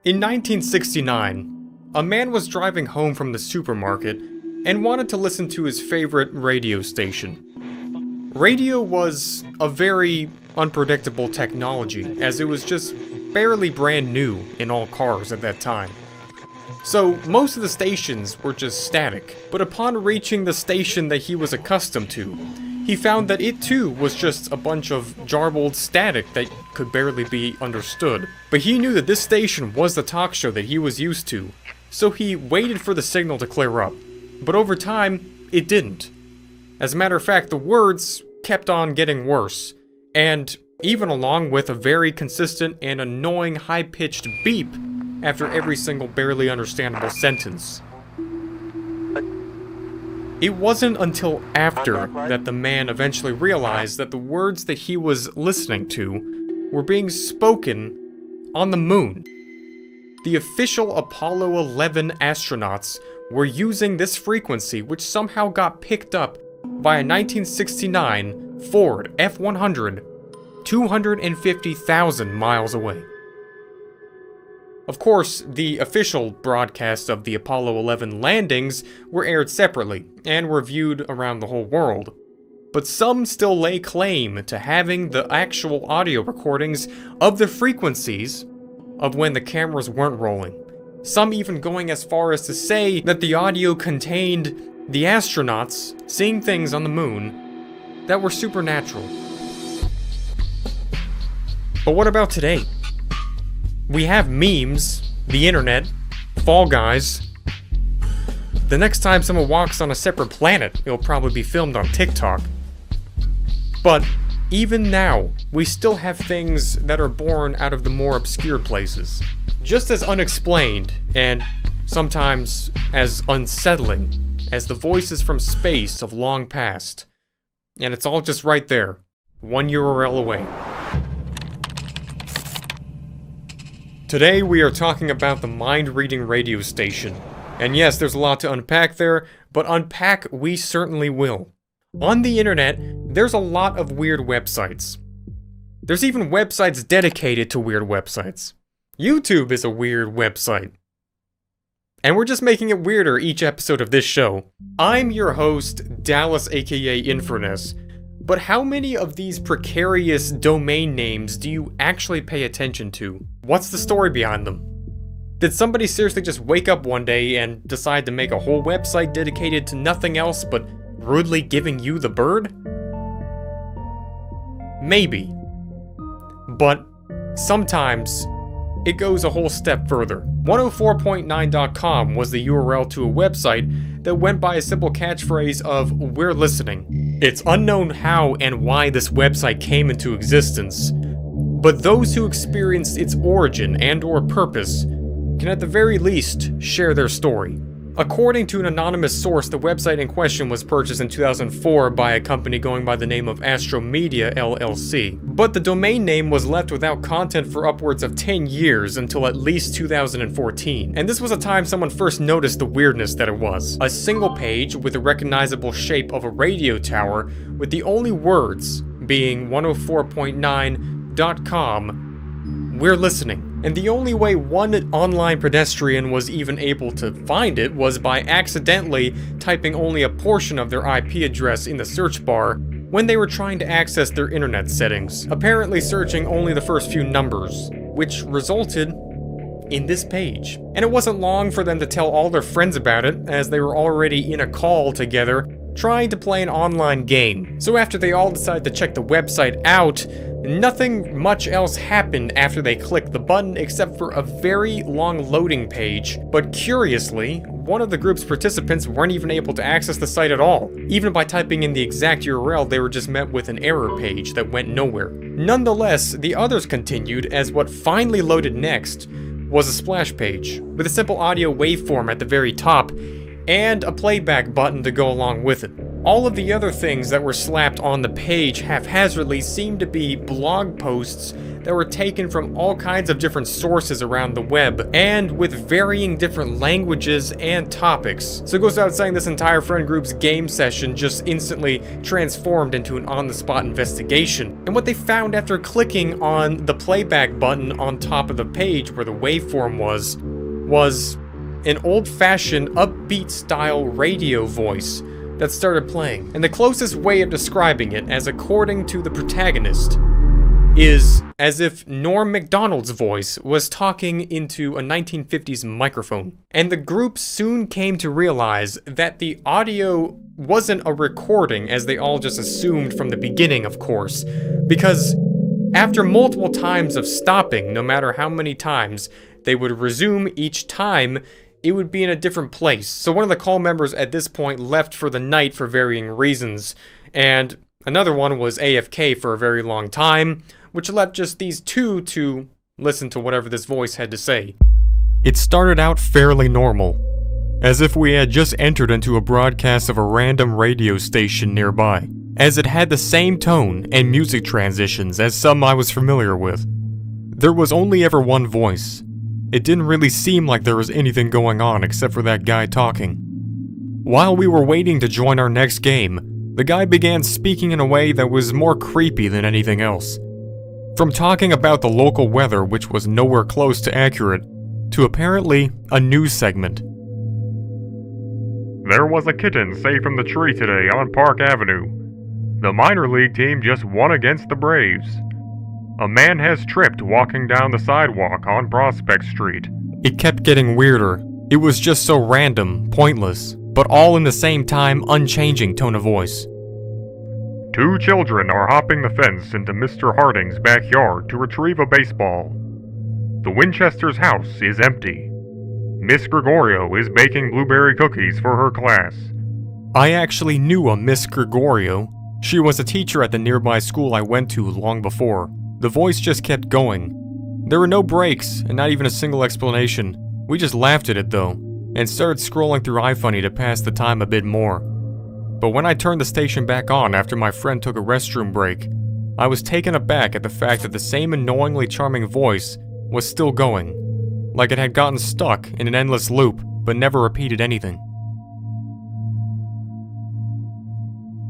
In 1969, a man was driving home from the supermarket and wanted to listen to his favorite radio station. Radio was a very unpredictable technology, as it was just barely brand new in all cars at that time. So most of the stations were just static, but upon reaching the station that he was accustomed to, he found that it too was just a bunch of jarbled static that could barely be understood. But he knew that this station was the talk show that he was used to, so he waited for the signal to clear up. But over time, it didn't. As a matter of fact, the words kept on getting worse, and even along with a very consistent and annoying high-pitched beep after every single barely understandable sentence. It wasn't until after that the man eventually realized that the words that he was listening to were being spoken on the moon. The official Apollo 11 astronauts were using this frequency, which somehow got picked up by a 1969 Ford F-100 250,000 miles away. Of course, the official broadcasts of the Apollo 11 landings were aired separately, and were viewed around the whole world. But some still lay claim to having the actual audio recordings of the frequencies of when the cameras weren't rolling. Some even going as far as to say that the audio contained the astronauts seeing things on the moon that were supernatural. But what about today? We have memes, the internet, Fall Guys. The next time someone walks on a separate planet, it'll probably be filmed on TikTok. But even now, we still have things that are born out of the more obscure places. Just as unexplained, and sometimes as unsettling, as the voices from space of long past. And it's all just right there, one URL away. Today we are talking about the mind-reading radio station. And yes, there's a lot to unpack there, but unpack we certainly will. On the internet, there's a lot of weird websites. There's even websites dedicated to weird websites. YouTube is a weird website. And we're just making it weirder each episode of this show. I'm your host, Dallas aka Inferness. But how many of these precarious domain names do you actually pay attention to? What's the story behind them? Did somebody seriously just wake up one day and decide to make a whole website dedicated to nothing else but rudely giving you the bird? Maybe. But sometimes it goes a whole step further. 104.9.com was the URL to a website that went by a simple catchphrase of "We're listening." It's unknown how and why this website came into existence, but those who experienced its origin and/or purpose can at the very least share their story. According to an anonymous source, the website in question was purchased in 2004 by a company going by the name of Astro Media LLC. But the domain name was left without content for upwards of 10 years until at least 2014. And this was a time someone first noticed the weirdness that it was. A single page with the recognizable shape of a radio tower, with the only words being 104.9.com, "We're listening." And the only way one online pedestrian was even able to find it was by accidentally typing only a portion of their IP address in the search bar when they were trying to access their internet settings, apparently searching only the first few numbers, which resulted in this page. And it wasn't long for them to tell all their friends about it, as they were already in a call together trying to play an online game. So after they all decided to check the website out, nothing much else happened after they clicked the button except for a very long loading page. But curiously, one of the group's participants weren't even able to access the site at all. Even by typing in the exact URL, they were just met with an error page that went nowhere. Nonetheless, the others continued, as what finally loaded next was a splash page, with a simple audio waveform at the very top, and a playback button to go along with it. All of the other things that were slapped on the page haphazardly seemed to be blog posts that were taken from all kinds of different sources around the web, and with varying different languages and topics. So it goes without saying this entire friend group's game session just instantly transformed into an on-the-spot investigation. And what they found after clicking on the playback button on top of the page where the waveform was an old-fashioned upbeat style radio voice that started playing. And the closest way of describing it, as according to the protagonist, is as if Norm Macdonald's voice was talking into a 1950s microphone. And the group soon came to realize that the audio wasn't a recording, as they all just assumed from the beginning, of course, because after multiple times of stopping, no matter how many times they would resume each time, it would be in a different place. So one of the call members at this point left for the night for varying reasons, and another one was AFK for a very long time, which left just these two to listen to whatever this voice had to say. It started out fairly normal, as if we had just entered into a broadcast of a random radio station nearby, as it had the same tone and music transitions as some I was familiar with. There was only ever one voice. It didn't really seem like there was anything going on except for that guy talking. While we were waiting to join our next game, the guy began speaking in a way that was more creepy than anything else. From talking about the local weather, which was nowhere close to accurate, to apparently a news segment. There was a kitten saved from the tree today on Park Avenue. The minor league team just won against the Braves. A man has tripped walking down the sidewalk on Prospect Street. It kept getting weirder. It was just so random, pointless, but all in the same time unchanging tone of voice. 2 children are hopping the fence into Mr. Harding's backyard to retrieve a baseball. The Winchester's house is empty. Miss Gregorio is baking blueberry cookies for her class. I actually knew a Miss Gregorio. She was a teacher at the nearby school I went to long before. The voice just kept going. There were no breaks, and not even a single explanation. We just laughed at it though, and started scrolling through iFunny to pass the time a bit more. But when I turned the station back on after my friend took a restroom break, I was taken aback at the fact that the same annoyingly charming voice was still going, like it had gotten stuck in an endless loop, but never repeated anything.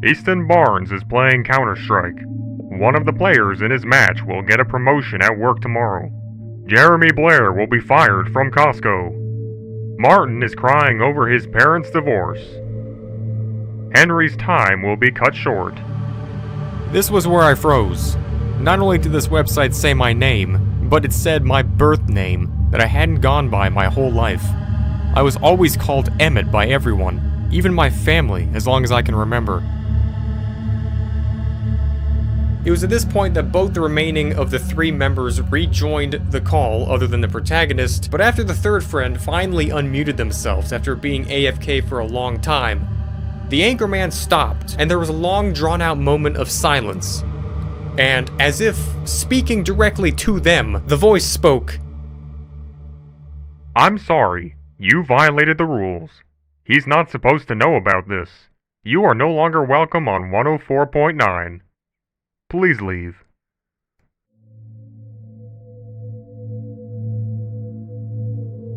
Easton Barnes is playing Counter-Strike. One of the players in his match will get a promotion at work tomorrow. Jeremy Blair will be fired from Costco. Martin is crying over his parents' divorce. Henry's time will be cut short. This was where I froze. Not only did this website say my name, but it said my birth name that I hadn't gone by my whole life. I was always called Emmett by everyone, even my family, as long as I can remember. It was at this point that both the remaining of the 3 members rejoined the call, other than the protagonist, but after the third friend finally unmuted themselves after being AFK for a long time, the anchorman stopped, and there was a long drawn-out moment of silence. And, as if speaking directly to them, the voice spoke. I'm sorry. You violated the rules. He's not supposed to know about this. You are no longer welcome on 104.9. Please leave.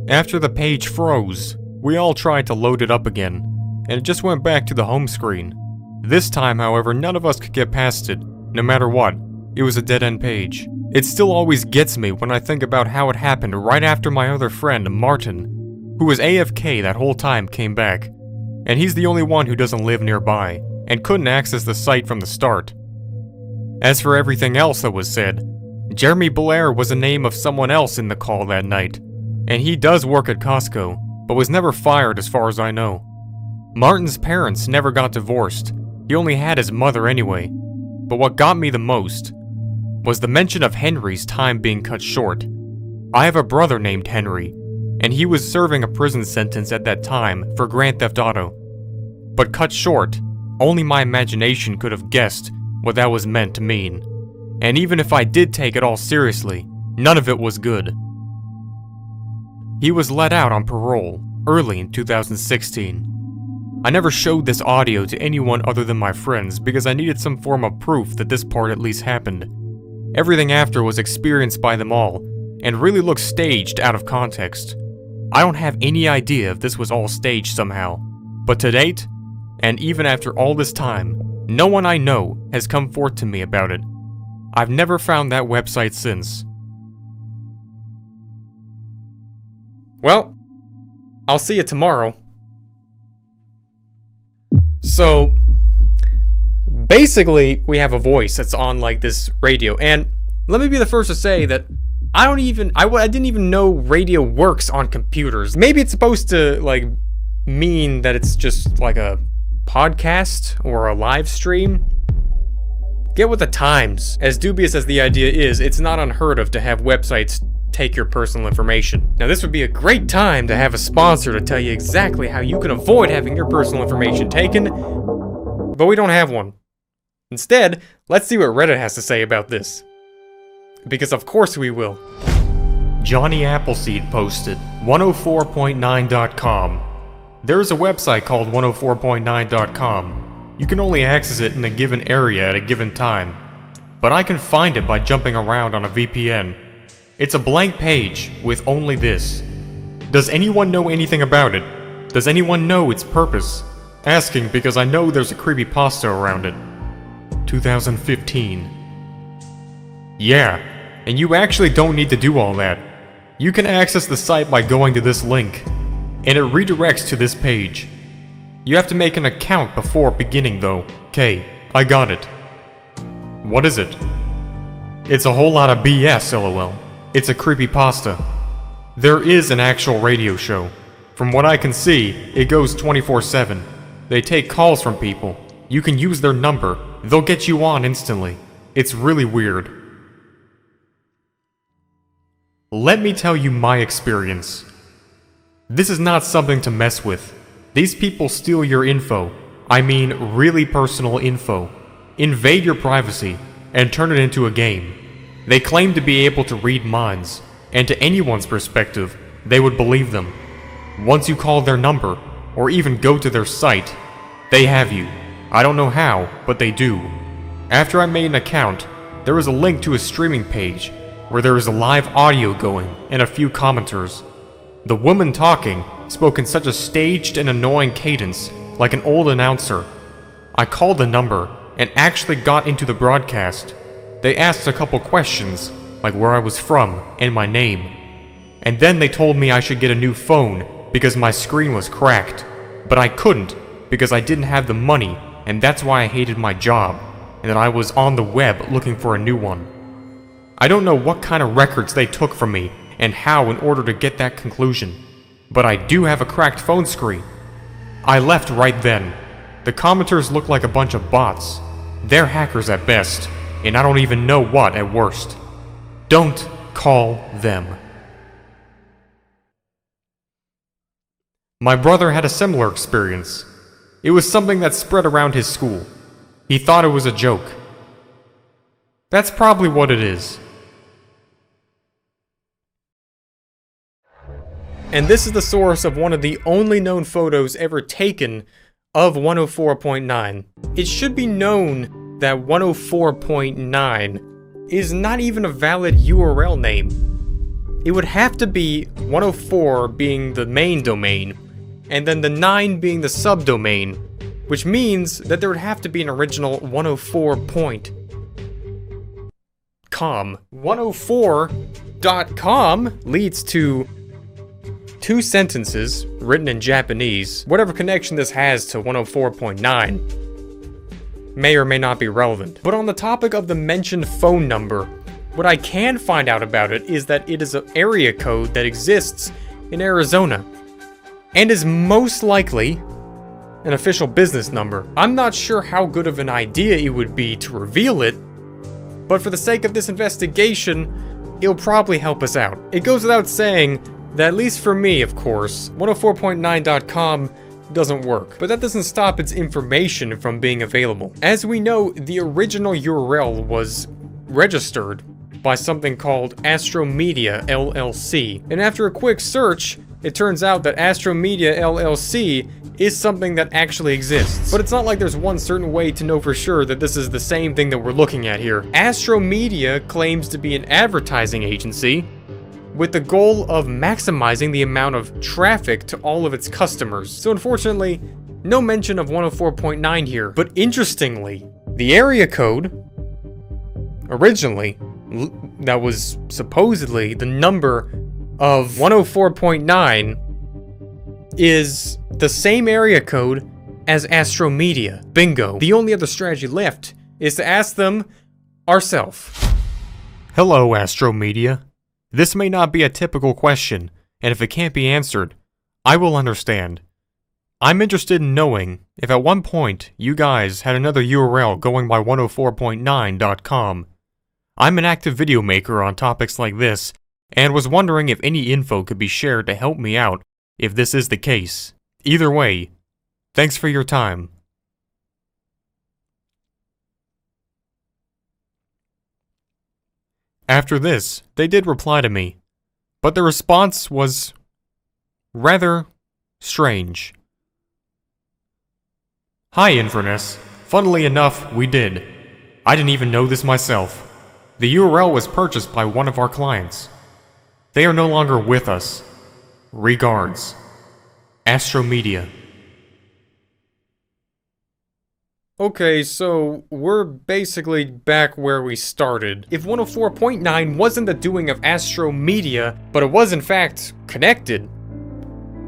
After the page froze, we all tried to load it up again, and it just went back to the home screen. This time, however, none of us could get past it, no matter what. It was a dead-end page. It still always gets me when I think about how it happened right after my other friend, Martin, who was AFK that whole time, came back. And he's the only one who doesn't live nearby, and couldn't access the site from the start. As for everything else that was said, Jeremy Blair was a name of someone else in the call that night, and he does work at Costco, but was never fired as far as I know. Martin's parents never got divorced. He only had his mother anyway. But what got me the most was the mention of Henry's time being cut short. I have a brother named Henry, and he was serving a prison sentence at that time for Grand Theft Auto. But cut short, only my imagination could have guessed what that was meant to mean. And even if I did take it all seriously, none of it was good. He was let out on parole early in 2016. I never showed this audio to anyone other than my friends because I needed some form of proof that this part at least happened. Everything after was experienced by them all, and really looks staged out of context. I don't have any idea if this was all staged somehow, but to date, and even after all this time, no one I know has come forth to me about it. I've never found that website since. Well, I'll see you tomorrow. So, basically, we have a voice that's on like this radio, and let me be the first to say that I didn't even know radio works on computers. Maybe it's supposed to like mean that it's just like a podcast or a live stream. Get with the times. As dubious as the idea is, it's not unheard of to have websites take your personal information. Now this would be a great time to have a sponsor to tell you exactly how you can avoid having your personal information taken, but we don't have one. Instead, let's see what Reddit has to say about this. Because of course we will. Johnny Appleseed posted 104.9.com. There is a website called 104.9.com. You can only access it in a given area at a given time, but I can find it by jumping around on a VPN. It's a blank page with only this. Does anyone know anything about it? Does anyone know its purpose? Asking because I know there's a creepypasta around it. 2015. Yeah, and you actually don't need to do all that. You can access the site by going to this link, and it redirects to this page. You have to make an account before beginning though. Okay, I got it. What is it? It's a whole lot of BS, lol. It's a creepypasta. There is an actual radio show. From what I can see, it goes 24/7. They take calls from people. You can use their number. They'll get you on instantly. It's really weird. Let me tell you my experience. This is not something to mess with. These people steal your info. I mean really personal info. Invade your privacy and turn it into a game. They claim to be able to read minds, and to anyone's perspective, they would believe them. Once you call their number, or even go to their site, they have you. I don't know how, but they do. After I made an account, there was a link to a streaming page, where there is a live audio going, and a few commenters. The woman talking spoke in such a staged and annoying cadence, like an old announcer. I called the number, and actually got into the broadcast. They asked a couple questions, like where I was from and my name. And then they told me I should get a new phone because my screen was cracked. But I couldn't because I didn't have the money, and that's why I hated my job, and that I was on the web looking for a new one. I don't know what kind of records they took from me and how in order to get that conclusion, but I do have a cracked phone screen. I left right then. The commenters look like a bunch of bots. They're hackers at best, and I don't even know what at worst. Don't call them. My brother had a similar experience. It was something that spread around his school. He thought it was a joke. That's probably what it is. And this is the source of one of the only known photos ever taken of 104.9. It should be known that 104.9 is not even a valid URL name. It would have to be 104 being the main domain, and then the 9 being the subdomain, which means that there would have to be an original 104.com. 104.com leads to two sentences written in Japanese. Whatever connection this has to 104.9 may or may not be relevant. But on the topic of the mentioned phone number, what I can find out about it is that it is an area code that exists in Arizona, and is most likely an official business number. I'm not sure how good of an idea it would be to reveal it, but for the sake of this investigation, it'll probably help us out. It goes without saying that, at least for me, of course, 104.9.com doesn't work, but that doesn't stop its information from being available. As we know, the original URL was registered by something called Astromedia LLC, and after a quick search, it turns out that Astromedia LLC is something that actually exists. But it's not like there's one certain way to know for sure that this is the same thing that we're looking at here. Astromedia claims to be an advertising agency with the goal of maximizing the amount of traffic to all of its customers. So unfortunately, no mention of 104.9 here. But interestingly, the area code, originally, that was supposedly the number of 104.9, is the same area code as Astromedia. Bingo. The only other strategy left is to ask them ourselves. Hello, Astromedia. This may not be a typical question, and if it can't be answered, I will understand. I'm interested in knowing if at one point you guys had another URL going by 104.9.com. I'm an active video maker on topics like this, and was wondering if any info could be shared to help me out if this is the case. Either way, thanks for your time. After this, they did reply to me, but the response was rather strange. Hi, Inverness. Funnily enough, we did. I didn't even know this myself. The URL was purchased by one of our clients. They are no longer with us. Regards. Astromedia. Okay, so we're basically back where we started. If 104.9 wasn't the doing of Astromedia, but it was in fact connected,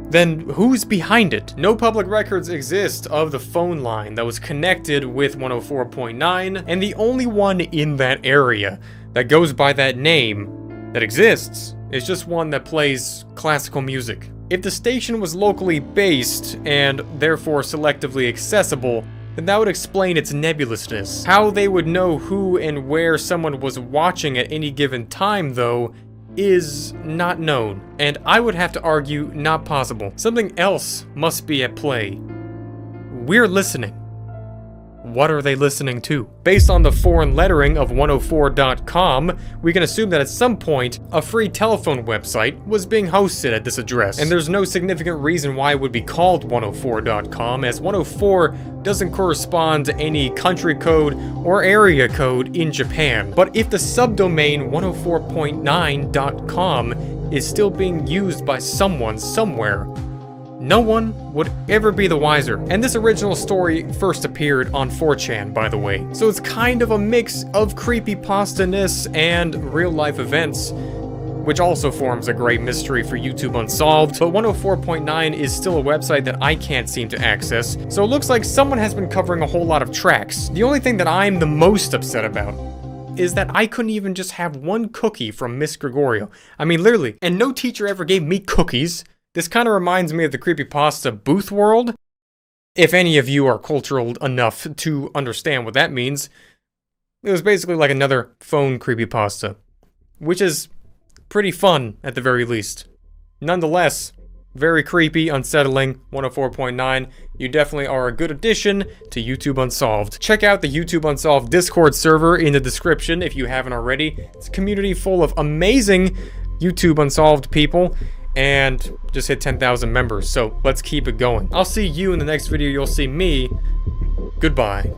then who's behind it? No public records exist of the phone line that was connected with 104.9, and the only one in that area that goes by that name that exists is just one that plays classical music. If the station was locally based and therefore selectively accessible, then that would explain its nebulousness. How they would know who and where someone was watching at any given time, though, is not known, and I would have to argue not possible. Something else must be at play. We're listening. What are they listening to? Based on the foreign lettering of 104.com, we can assume that at some point, a free telephone website was being hosted at this address. And there's no significant reason why it would be called 104.com, as 104 doesn't correspond to any country code or area code in Japan. But if the subdomain 104.9.com is still being used by someone somewhere, no one would ever be the wiser. And this original story first appeared on 4chan, by the way. So it's kind of a mix of creepypasta-ness and real-life events, which also forms a great mystery for YouTube Unsolved. But 104.9 is still a website that I can't seem to access, so it looks like someone has been covering a whole lot of tracks. The only thing that I'm the most upset about is that I couldn't even just have one cookie from Miss Gregorio. I mean, literally. And no teacher ever gave me cookies. This kind of reminds me of the creepypasta Booth World. If any of you are cultural enough to understand what that means, it was basically like another phone creepypasta, which is pretty fun at the very least. Nonetheless, very creepy, unsettling, 104.9. You definitely are a good addition to YouTube Unsolved. Check out the YouTube Unsolved Discord server in the description if you haven't already. It's a community full of amazing YouTube Unsolved people, and just hit 10,000 members, so let's keep it going. I'll see you in the next video, you'll see me. Goodbye.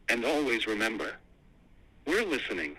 And always remember, we're listening.